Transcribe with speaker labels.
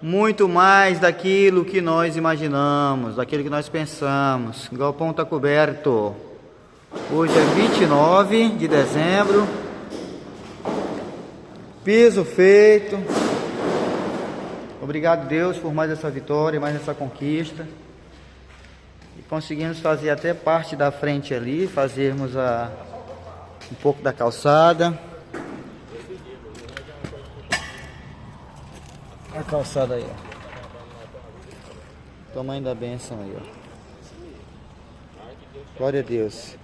Speaker 1: muito mais daquilo que nós imaginamos, daquilo que nós pensamos. O galpão está coberto. Hoje é 29 de dezembro. Piso feito. Obrigado, Deus, por mais essa vitória, mais essa conquista. E conseguimos fazer até parte da frente ali, fazermos um pouco da calçada. A calçada aí, ó. Tamanho da bênção aí, ó. Glória a Deus.